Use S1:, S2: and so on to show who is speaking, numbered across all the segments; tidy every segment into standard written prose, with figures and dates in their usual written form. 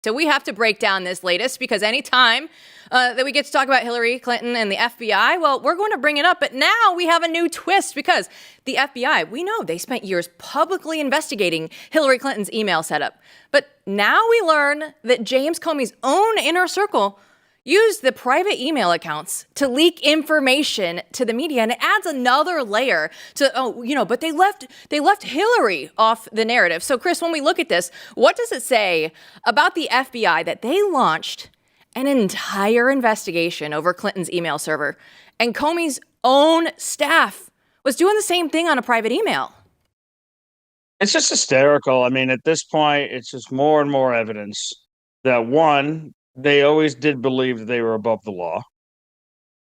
S1: So we have to break down this latest because anytime that we get to talk about Hillary Clinton and the FBI, well, we're going to bring it up. But now we have a new twist because the FBI, we know they spent years publicly investigating Hillary Clinton's email setup. But now we learn that James Comey's own inner circle used the private email accounts to leak information to the media. And it adds another layer to, but they left Hillary off the narrative. So, Chris, when we look at this, what does it say about the FBI that they launched an entire investigation over Clinton's email server and Comey's own staff was doing the same thing on a private email?
S2: It's just hysterical. I mean, at this point, it's just more and more evidence that one, they always did believe that they were above the law.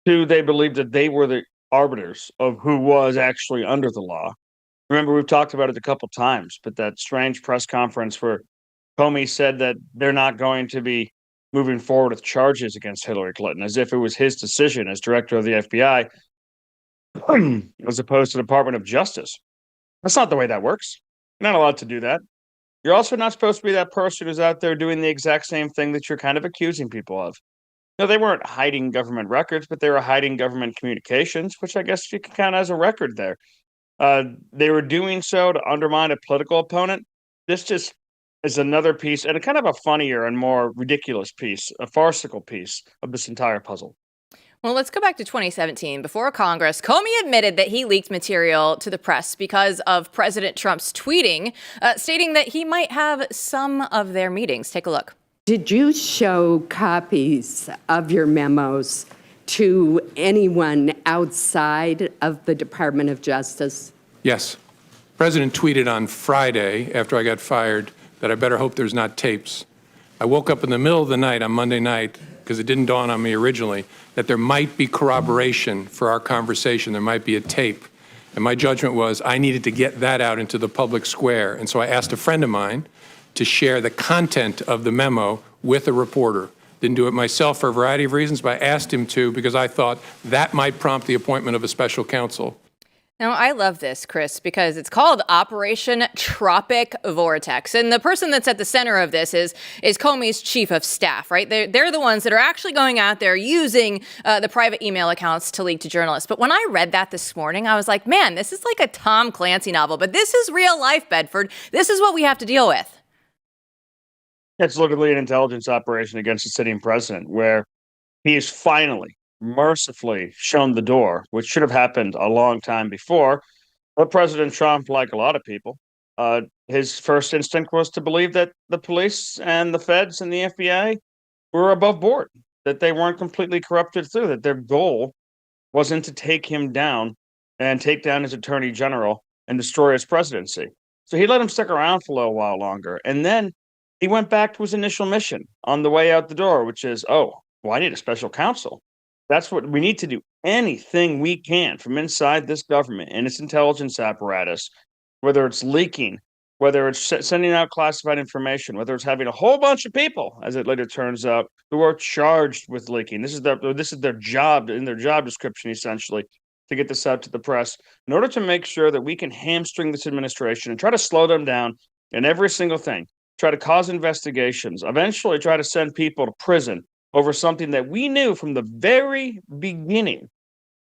S2: Two, they believed that they were the arbiters of who was actually under the law. Remember, we've talked about it a couple times, but that strange press conference where Comey said that they're not going to be moving forward with charges against Hillary Clinton, as if it was his decision as director of the FBI, as opposed to the Department of Justice. That's not the way that works. You're not allowed to do that. You're also not supposed to be that person who's out there doing the exact same thing that you're kind of accusing people of. No, they weren't hiding government records, but they were hiding government communications, which I guess you can count as a record there. They were doing so to undermine a political opponent. This just is another piece, and a kind of a funnier and more ridiculous piece, a farcical piece of this entire puzzle.
S1: Well, let's go back to 2017. Before Congress, Comey admitted that he leaked material to the press because of President Trump's tweeting, stating that he might have some of their meetings. Take a look.
S3: Did you show copies of your memos to anyone outside of the Department of Justice?
S4: Yes. The President tweeted on Friday, after I got fired, that I better hope there's not tapes. I woke up in the middle of the night on Monday night, because it didn't dawn on me originally, that there might be corroboration for our conversation. There might be a tape. And my judgment was I needed to get that out into the public square. And so I asked a friend of mine to share the content of the memo with a reporter. Didn't do it myself for a variety of reasons, but I asked him to because I thought that might prompt the appointment of a special counsel.
S1: Now, I love this, Chris, because it's called Operation Tropic Vortex. And the person that's at the center of this is Comey's chief of staff, right? They're the ones that are actually going out there using the private email accounts to leak to journalists. But when I read that this morning, I was like, man, this is like a Tom Clancy novel. But this is real life, Bedford. This is what we have to deal with.
S2: It's literally an intelligence operation against the sitting president, where he is finally mercifully shown the door, which should have happened a long time before. But President Trump, like a lot of people, his first instinct was to believe that the police and the feds and the FBI were above board, that they weren't completely corrupted through, that their goal wasn't to take him down and take down his attorney general and destroy his presidency. So he let him stick around for a little while longer. And then he went back to his initial mission on the way out the door, which is, I need a special counsel. That's what we need to do. Anything we can from inside this government and its intelligence apparatus, whether it's leaking, whether it's sending out classified information, whether it's having a whole bunch of people, as it later turns out, who are charged with leaking. This is their job, in their job description, essentially, to get this out to the press in order to make sure that we can hamstring this administration and try to slow them down in every single thing, try to cause investigations, eventually try to send people to prison over something that we knew from the very beginning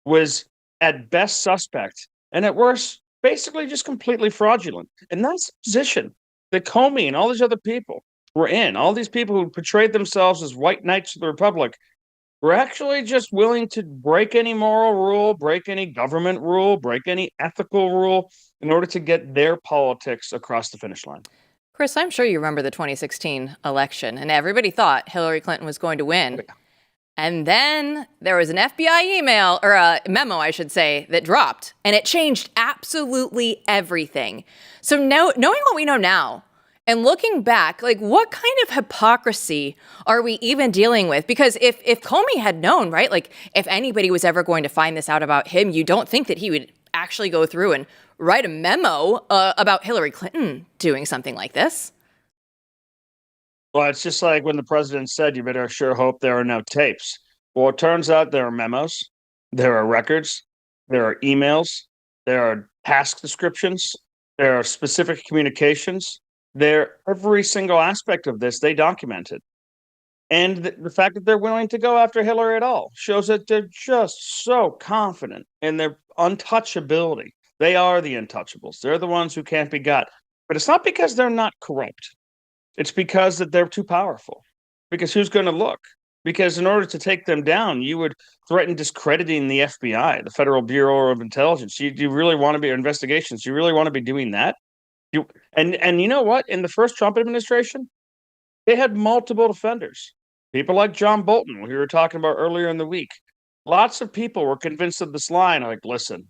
S2: was at best suspect and at worst basically just completely fraudulent. And that's the position that Comey and all these other people were in. All these people who portrayed themselves as white knights of the Republic were actually just willing to break any moral rule, break any government rule, break any ethical rule in order to get their politics across the finish line.
S1: Chris, I'm sure you remember the 2016 election, and everybody thought Hillary Clinton was going to win. And then there was an FBI email, or a memo, I should say, that dropped, and it changed absolutely everything. So now, knowing what we know now, and looking back, like, what kind of hypocrisy are we even dealing with? Because if Comey had known, right, like, if anybody was ever going to find this out about him, you don't think that he would actually go through and write a memo about Hillary Clinton doing something like this.
S2: Well, it's just like when the president said, you better sure hope there are no tapes. Well, it turns out there are memos, there are records, there are emails, there are task descriptions, there are specific communications, Every single aspect of this, they documented. And the fact that they're willing to go after Hillary at all shows that they're just so confident in their untouchability. They are the untouchables. They're the ones who can't be got. But it's not because they're not corrupt. It's because that they're too powerful. Because who's going to look? Because in order to take them down, you would threaten discrediting the FBI, the Federal Bureau of Intelligence. You really want to be investigations. You really want to be doing that? And you know what? In the first Trump administration, they had multiple defenders. People like John Bolton, who we were talking about earlier in the week. Lots of people were convinced of this line, like, listen,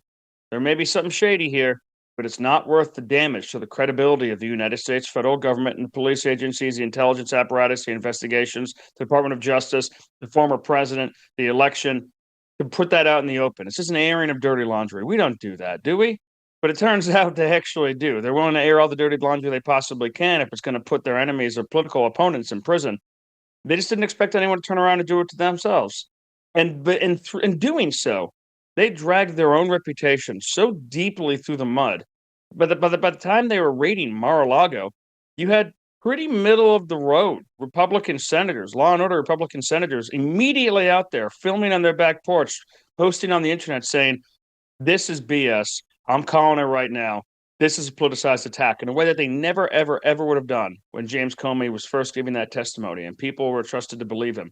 S2: there may be something shady here, but it's not worth the damage to the credibility of the United States federal government and the police agencies, the intelligence apparatus, the investigations, the Department of Justice, the former president, the election, to put that out in the open. It's just an airing of dirty laundry. We don't do that, do we? But it turns out they actually do. They're willing to air all the dirty laundry they possibly can if it's going to put their enemies or political opponents in prison. They just didn't expect anyone to turn around and do it to themselves. And but in doing so, they dragged their own reputation so deeply through the mud. But by the time they were raiding Mar-a-Lago, you had pretty middle of the road Republican senators, law and order Republican senators, immediately out there filming on their back porch, posting on the internet saying, "This is BS. I'm calling it right now. This is a politicized attack," in a way that they never, ever, ever would have done when James Comey was first giving that testimony and people were trusted to believe him.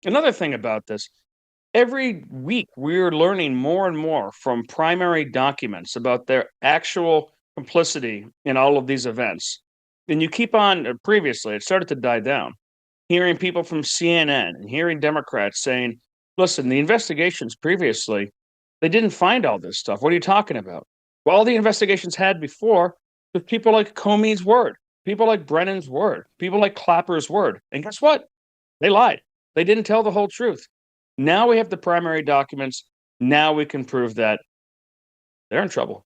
S2: Another thing about this, every week we're learning more and more from primary documents about their actual complicity in all of these events. And you keep on, previously, it started to die down, hearing people from CNN and hearing Democrats saying, listen, the investigations previously, they didn't find all this stuff. What are you talking about? Well, all the investigations had before with people like Comey's word, people like Brennan's word, people like Clapper's word. And guess what? They lied. They didn't tell the whole truth. Now we have the primary documents. Now we can prove that they're in trouble.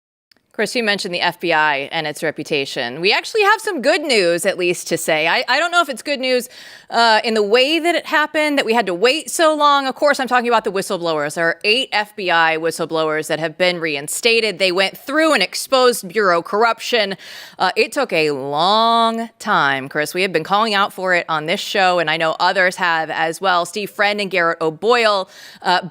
S1: Chris, you mentioned the FBI and its reputation. We actually have some good news, at least, to say. I don't know if it's good news in the way that it happened, that we had to wait so long. Of course, I'm talking about the whistleblowers. There are 8 FBI whistleblowers that have been reinstated. They went through and exposed bureau corruption. It took a long time, Chris. We have been calling out for it on this show, and I know others have as well. Steve Friend and Garrett O'Boyle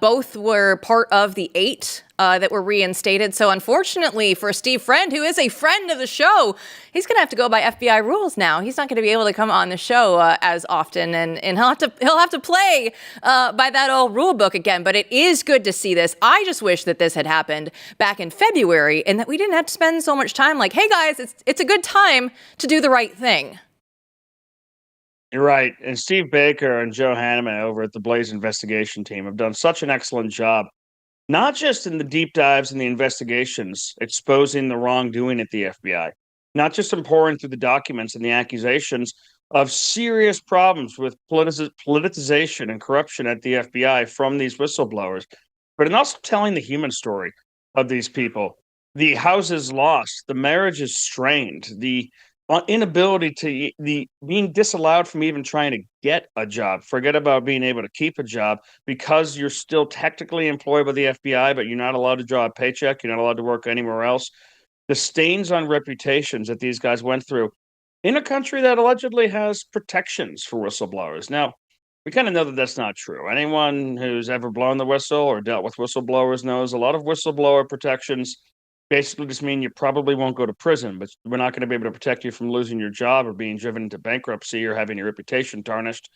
S1: both were part of the 8 that were reinstated. So unfortunately for Steve Friend, who is a friend of the show, he's going to have to go by FBI rules now. He's not going to be able to come on the show as often, and he'll have to play by that old rule book again. But it is good to see this. I just wish that this had happened back in February and that we didn't have to spend so much time like, hey guys, it's a good time to do the right thing.
S2: You're right. And Steve Baker and Joe Hanneman over at the Blaze investigation team have done such an excellent job, not just in the deep dives and the investigations, exposing the wrongdoing at the FBI, not just in pouring through the documents and the accusations of serious problems with politicization and corruption at the FBI from these whistleblowers, but in also telling the human story of these people. The houses lost, the marriages strained, the inability to being disallowed from even trying to get a job. Forget about being able to keep a job because you're still technically employed by the FBI, but you're not allowed to draw a paycheck. You're not allowed to work anywhere else. The stains on reputations that these guys went through in a country that allegedly has protections for whistleblowers. Now, we kind of know that that's not true. Anyone who's ever blown the whistle or dealt with whistleblowers knows a lot of whistleblower protections basically just mean you probably won't go to prison, but we're not going to be able to protect you from losing your job or being driven into bankruptcy or having your reputation tarnished.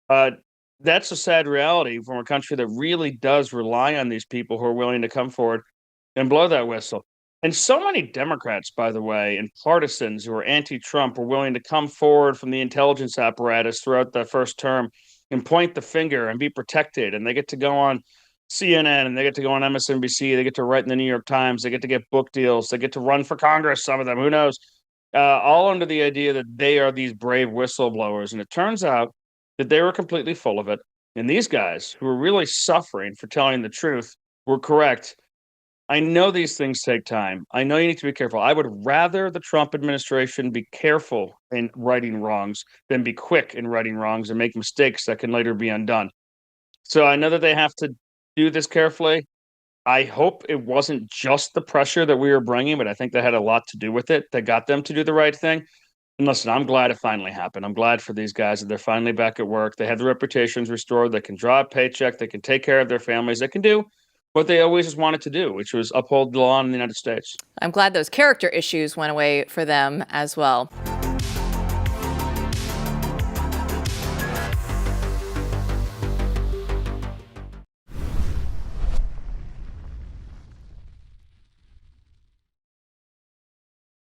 S2: That's a sad reality from a country that really does rely on these people who are willing to come forward and blow that whistle. And so many Democrats, by the way, and partisans who are anti-Trump were willing to come forward from the intelligence apparatus throughout the first term and point the finger and be protected. And they get to go on CNN and they get to go on MSNBC. They get to write in the New York Times. They get to get book deals. They get to run for Congress, some of them, who knows, all under the idea that they are these brave whistleblowers. And it turns out that they were completely full of it. And these guys who were really suffering for telling the truth were correct. I know these things take time. I know you need to be careful. I would rather the Trump administration be careful in righting wrongs than be quick in righting wrongs and make mistakes that can later be undone. So I know that they have to do this carefully. I hope it wasn't just the pressure that we were bringing, but I think that had a lot to do with it that got them to do the right thing. And listen, I'm glad it finally happened. I'm glad for these guys that they're finally back at work. They have their reputations restored. They can draw a paycheck. They can take care of their families. They can do what they always just wanted to do, which was uphold the law in the United States.
S1: I'm glad those character issues went away for them as well.